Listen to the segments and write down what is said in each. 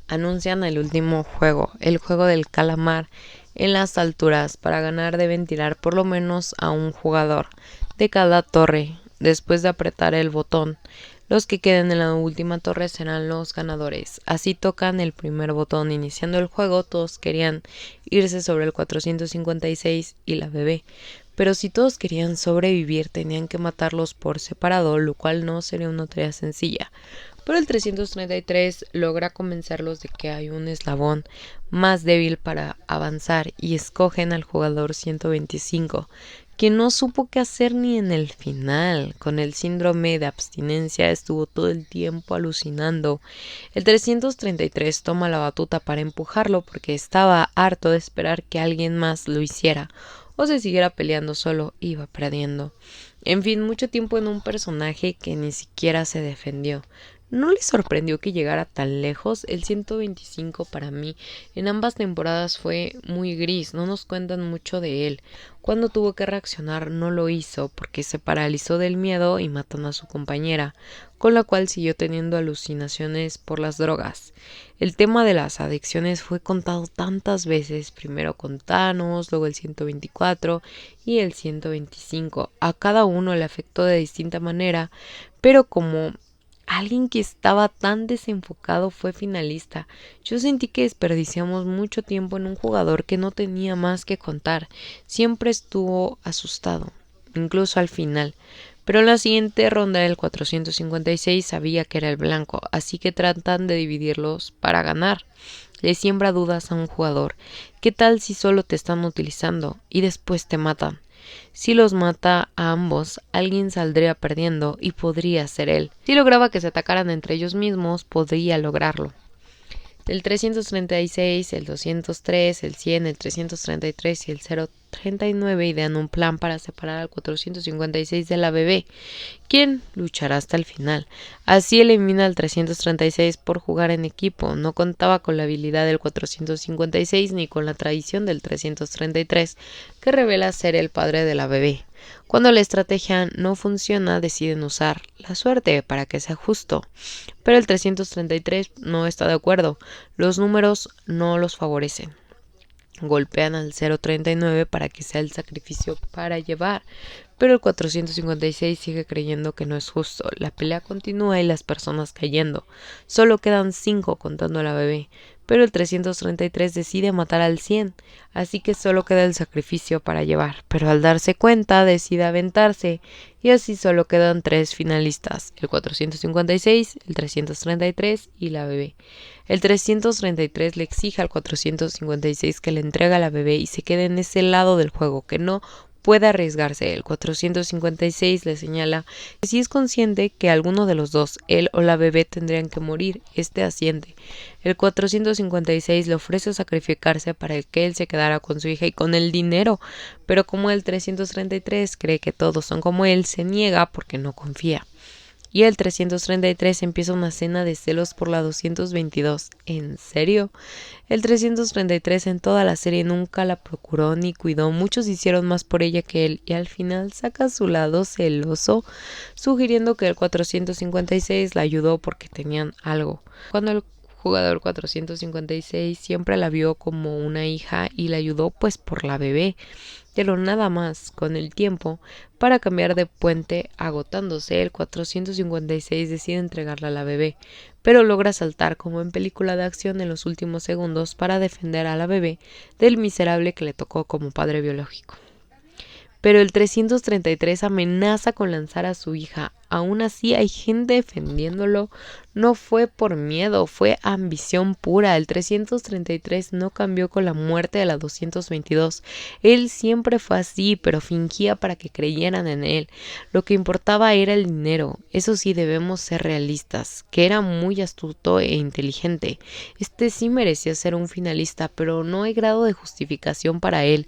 Anuncian el último juego, el juego del calamar en las alturas. Para ganar deben tirar por lo menos a un jugador de cada torre. Después de apretar el botón, los que queden en la última torre serán los ganadores. Así tocan el primer botón. Iniciando el juego, todos querían irse sobre el 456 y la bebé. Pero si todos querían sobrevivir, tenían que matarlos por separado, lo cual no sería una tarea sencilla. Pero el 333 logra convencerlos de que hay un eslabón más débil para avanzar y escogen al jugador 125, quien no supo qué hacer ni en el final. Con el síndrome de abstinencia estuvo todo el tiempo alucinando. El 333 toma la batuta para empujarlo porque estaba harto de esperar que alguien más lo hiciera o se siguiera peleando solo, iba perdiendo. En fin, mucho tiempo en un personaje que ni siquiera se defendió. ¿No le sorprendió que llegara tan lejos? El 125 para mí en ambas temporadas fue muy gris, no nos cuentan mucho de él. Cuando tuvo que reaccionar no lo hizo porque se paralizó del miedo y matan a su compañera, con la cual siguió teniendo alucinaciones por las drogas. El tema de las adicciones fue contado tantas veces, primero con Thanos, luego el 124 y el 125. A cada uno le afectó de distinta manera, pero como alguien que estaba tan desenfocado fue finalista. Yo sentí que desperdiciamos mucho tiempo en un jugador que no tenía más que contar. Siempre estuvo asustado, incluso al final. Pero en la siguiente ronda el 456 sabía que era el blanco, así que tratan de dividirlos para ganar. Le siembra dudas a un jugador. ¿Qué tal si solo te están utilizando y después te matan? Si los mata a ambos, alguien saldría perdiendo y podría ser él. Si lograba que se atacaran entre ellos mismos, podría lograrlo. El 336, el 203, el 100, el 333 y el 039 idean un plan para separar al 456 de la bebé, quien luchará hasta el final. Así elimina al 336 por jugar en equipo. No contaba con la habilidad del 456 ni con la traición del 333, que revela ser el padre de la bebé. Cuando la estrategia no funciona, deciden usar la suerte para que sea justo. Pero el 333 no está de acuerdo. Los números no los favorecen. Golpean al 039 para que sea el sacrificio para llevar, pero el 456 sigue creyendo que no es justo. La pelea continúa y las personas cayendo. Solo quedan 5 contando a la bebé, pero el 333 decide matar al 100, así que solo queda el sacrificio para llevar. Pero al darse cuenta decide aventarse y así solo quedan 3 finalistas, el 456, el 333 y la bebé. El 333 le exige al 456 que le entregue a la bebé y se quede en ese lado del juego, que no puede arriesgarse. El 456 le señala que si es consciente que alguno de los dos, él o la bebé, tendrían que morir, este asiente. El 456 le ofrece sacrificarse para que él se quedara con su hija y con el dinero, pero como el 333 cree que todos son como él, se niega porque no confía. Y el 333 empieza una cena de celos por la 222. ¿En serio? El 333 en toda la serie nunca la procuró ni cuidó. Muchos hicieron más por ella que él y al final saca su lado celoso, sugiriendo que el 456 la ayudó porque tenían algo. Cuando el jugador 456 siempre la vio como una hija y la ayudó pues por la bebé, pero nada más. Con el tiempo, para cambiar de puente agotándose, el 456 decide entregarla a la bebé, pero logra saltar como en película de acción en los últimos segundos para defender a la bebé del miserable que le tocó como padre biológico. Pero el 333 amenaza con lanzar a su hija. Aún así hay gente defendiéndolo. No fue por miedo, fue ambición pura. El 333 no cambió con la muerte de la 222. Él siempre fue así, pero fingía para que creyeran en él. Lo que importaba era el dinero. Eso sí, debemos ser realistas, que era muy astuto e inteligente. Este sí merecía ser un finalista, pero no hay grado de justificación para él.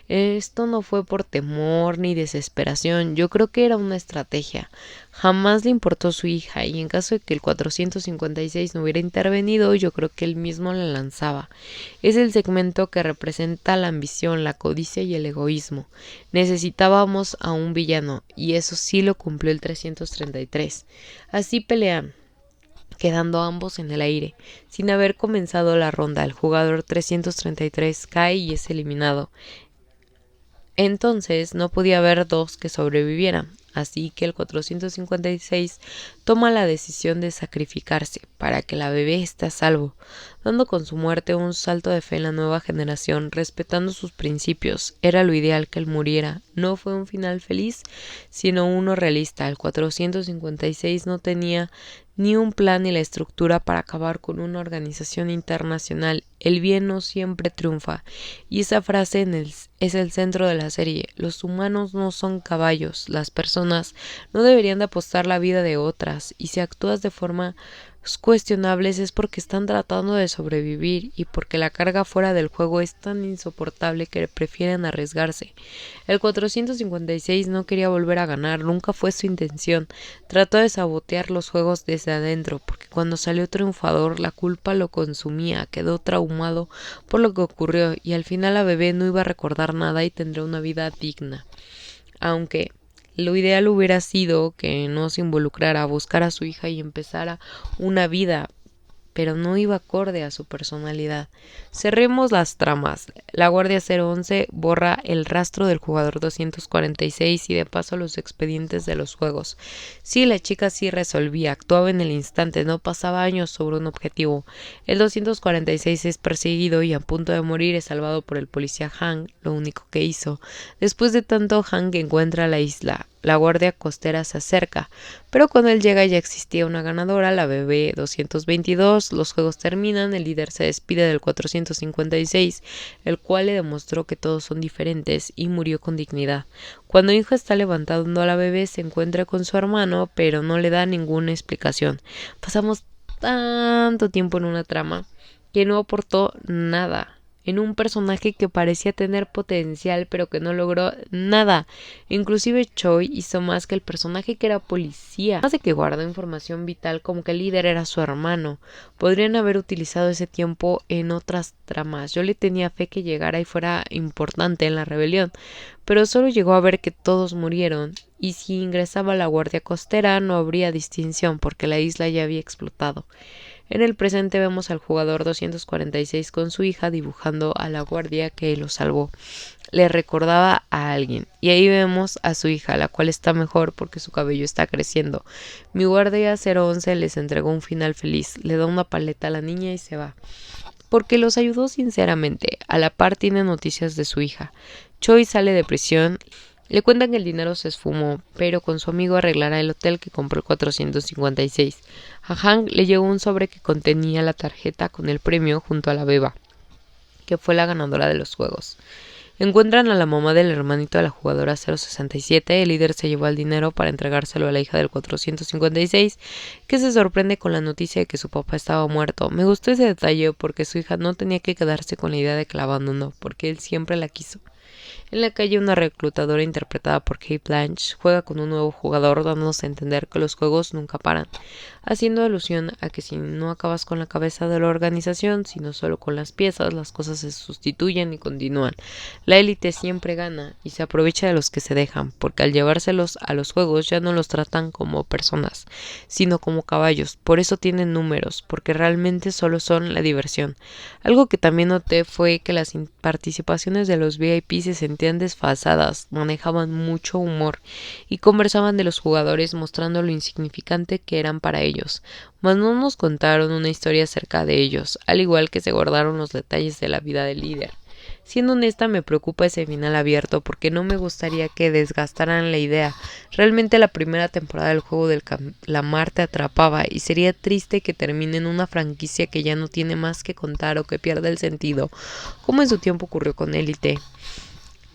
Esto no fue por temor ni desesperación. Yo creo que era una estrategia. Jamás le importó su hija y en caso de que el 456 no hubiera intervenido, yo creo que él mismo la lanzaba. Es el segmento que representa la ambición, la codicia y el egoísmo. Necesitábamos a un villano y eso sí lo cumplió el 333. Así pelean. quedando ambos en el aire. Sin haber comenzado la ronda, el jugador 333 cae y es eliminado. Entonces no podía haber dos que sobrevivieran, así que el 456 toma la decisión de sacrificarse para que la bebé esté a salvo, dando con su muerte un salto de fe en la nueva generación, respetando sus principios. Era lo ideal que él muriera. No fue un final feliz, sino uno realista. El 456 no tenía ni un plan ni la estructura para acabar con una organización internacional. El bien no siempre triunfa, y esa frase es el centro de la serie. Los humanos no son caballos, las personas no deberían de apostar la vida de otras, y si actúas de forma cuestionables es porque están tratando de sobrevivir y porque la carga fuera del juego es tan insoportable que prefieren arriesgarse. El 456 no quería volver a ganar, nunca fue su intención. Trató de sabotear los juegos desde adentro, porque cuando salió triunfador la culpa lo consumía, quedó traumado por lo que ocurrió y al final la bebé no iba a recordar nada y tendría una vida digna. Aunque lo ideal hubiera sido que no se involucrara, buscar a su hija y empezara una vida, pero no iba acorde a su personalidad. Cerremos las tramas. La Guardia 011 borra el rastro del jugador 246 y de paso los expedientes de los juegos. Sí, la chica sí resolvía, actuaba en el instante, no pasaba años sobre un objetivo. El 246 es perseguido y a punto de morir es salvado por el policía Hank, lo único que hizo. Después de tanto, Hank encuentra la isla. La guardia costera se acerca, pero cuando él llega ya existía una ganadora, la bebé 222. Los juegos terminan, el líder se despide del 456, el cual le demostró que todos son diferentes y murió con dignidad. Cuando hijo está levantando a la bebé se encuentra con su hermano, pero no le da ninguna explicación. Pasamos tanto tiempo en una trama que no aportó nada, en un personaje que parecía tener potencial pero que no logró nada. Inclusive Choi hizo más que el personaje que era policía, más de que guardó información vital como que el líder era su hermano. Podrían haber utilizado ese tiempo en otras tramas. Yo le tenía fe que llegara y fuera importante en la rebelión, pero solo llegó a ver que todos murieron, y si ingresaba a la guardia costera no habría distinción porque la isla ya había explotado. En el presente vemos al jugador 246 con su hija dibujando a la guardia que lo salvó. Le recordaba a alguien. Y ahí vemos a su hija, la cual está mejor porque su cabello está creciendo. Mi guardia 011 les entregó un final feliz. Le da una paleta a la niña y se va, porque los ayudó sinceramente. A la par tiene noticias de su hija. Choi sale de prisión. Le cuentan que el dinero se esfumó, pero con su amigo arreglará el hotel que compró el 456. A Hank le llegó un sobre que contenía la tarjeta con el premio junto a la beba, que fue la ganadora de los juegos. Encuentran a la mamá del hermanito de la jugadora 067. El líder se llevó el dinero para entregárselo a la hija del 456, que se sorprende con la noticia de que su papá estaba muerto. Me gustó ese detalle porque su hija no tenía que quedarse con la idea de que la abandonó, porque él siempre la quiso. En la calle, una reclutadora interpretada por Cate Blanchett juega con un nuevo jugador, dándonos a entender que los juegos nunca paran, haciendo alusión a que si no acabas con la cabeza de la organización, sino solo con las piezas, las cosas se sustituyen y continúan. La élite siempre gana y se aprovecha de los que se dejan, porque al llevárselos a los juegos ya no los tratan como personas, sino como caballos. Por eso tienen números, porque realmente solo son la diversión. Algo que también noté fue que las participaciones de los VIP se sentían desfasadas, manejaban mucho humor y conversaban de los jugadores mostrando lo insignificante que eran para ellos, mas no nos contaron una historia acerca de ellos, al igual que se guardaron los detalles de la vida del líder. Siendo honesta, me preocupa ese final abierto porque no me gustaría que desgastaran la idea. Realmente la primera temporada del juego del calamar te atrapaba y sería triste que termine en una franquicia que ya no tiene más que contar o que pierda el sentido, como en su tiempo ocurrió con Elite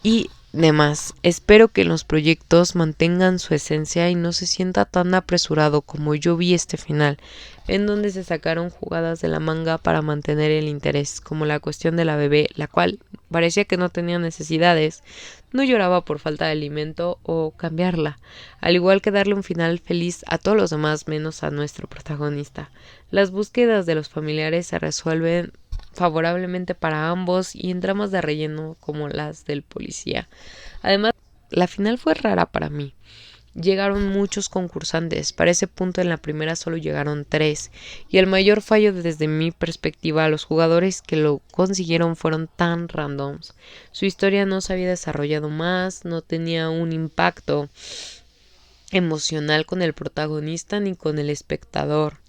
y demás. Espero que los proyectos mantengan su esencia y no se sienta tan apresurado como yo vi este final, en donde se sacaron jugadas de la manga para mantener el interés, como la cuestión de la bebé, la cual parecía que no tenía necesidades, no lloraba por falta de alimento o cambiarla, al igual que darle un final feliz a todos los demás menos a nuestro protagonista. Las búsquedas de los familiares se resuelven favorablemente para ambos y en tramas de relleno como las del policía. Además, la final fue rara para mí. llegaron muchos concursantes. Para ese punto en la primera solo llegaron 3. Y el mayor fallo desde mi perspectiva, los jugadores que lo consiguieron fueron tan randoms. Su historia no se había desarrollado más, no tenía un impacto emocional con el protagonista ni con el espectador.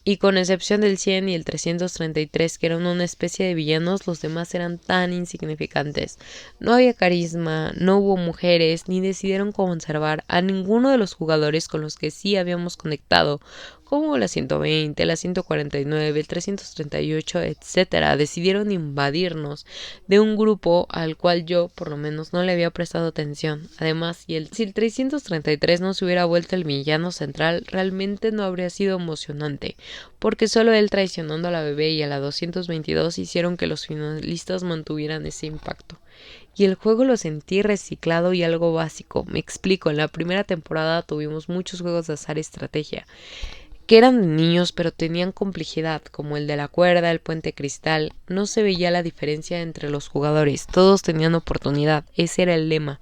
Y con excepción del 100 y el 333, que eran una especie de villanos, los demás eran tan insignificantes. No había carisma, no hubo mujeres, ni decidieron conservar a ninguno de los jugadores con los que sí habíamos conectado, como la 120, la 149, el 338, etc. Decidieron invadirnos de un grupo al cual yo, por lo menos, no le había prestado atención. Además, si el 333 no se hubiera vuelto el villano central, realmente no habría sido emocionante, porque solo él traicionando a la bebé y a la 222 hicieron que los finalistas mantuvieran ese impacto. Y el juego lo sentí reciclado y algo básico. Me explico, en la primera temporada tuvimos muchos juegos de azar y estrategia, que eran de niños pero tenían complejidad, como el de la cuerda, el puente cristal. No se veía la diferencia entre los jugadores, todos tenían oportunidad, ese era el lema.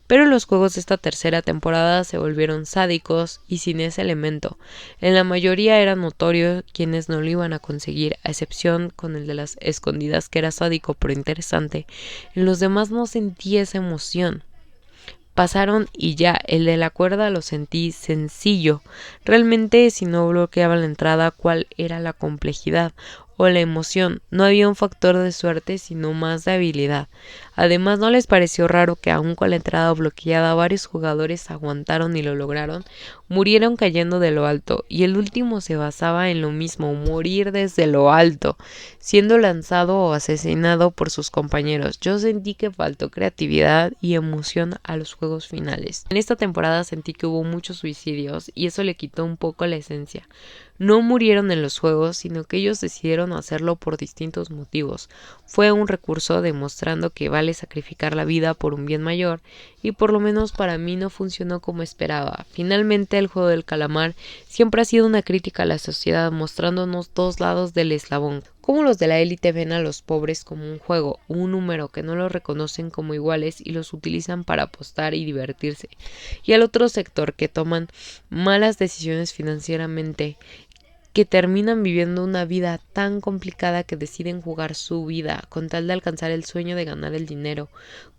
Pero los juegos de esta tercera temporada se volvieron sádicos y sin ese elemento. En la mayoría era notorio quienes no lo iban a conseguir, a excepción con el de las escondidas, que era sádico pero interesante. En los demás no sentí esa emoción. Pasaron y ya, el de la cuerda lo sentí sencillo. Realmente, si no bloqueaba la entrada, ¿cuál era la complejidad o la emoción? No había un factor de suerte, sino más de habilidad. Además, ¿no les pareció raro que aun con la entrada bloqueada varios jugadores aguantaron y lo lograron? Murieron cayendo de lo alto, y el último se basaba en lo mismo, morir desde lo alto, siendo lanzado o asesinado por sus compañeros. Yo sentí que faltó creatividad y emoción a los juegos finales. En esta temporada sentí que hubo muchos suicidios y eso le quitó un poco la esencia. No murieron en los juegos, sino que ellos decidieron hacerlo por distintos motivos. Fue un recurso demostrando que vale sacrificar la vida por un bien mayor, y por lo menos para mí no funcionó como esperaba. Finalmente, el juego del calamar siempre ha sido una crítica a la sociedad, mostrándonos dos lados del eslabón. Como los de la élite ven a los pobres como un juego, un número que no los reconocen como iguales y los utilizan para apostar y divertirse. Y al otro sector que toman malas decisiones financieramente, que terminan viviendo una vida tan complicada que deciden jugar su vida con tal de alcanzar el sueño de ganar el dinero,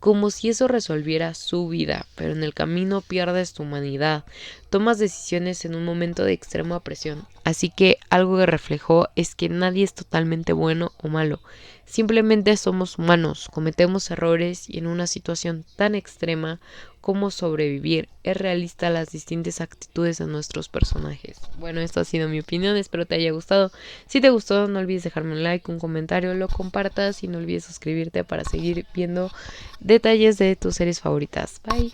como si eso resolviera su vida, pero en el camino pierdes tu humanidad, tomas decisiones en un momento de extrema presión. Así que algo que reflejó es que nadie es totalmente bueno o malo, simplemente somos humanos, cometemos errores y en una situación tan extrema como sobrevivir, es realista las distintas actitudes de nuestros personajes. Bueno, esto ha sido mi opinión, espero te haya gustado. Si te gustó, no olvides dejarme un like, un comentario, lo compartas y no olvides suscribirte para seguir viendo detalles de tus series favoritas. Bye.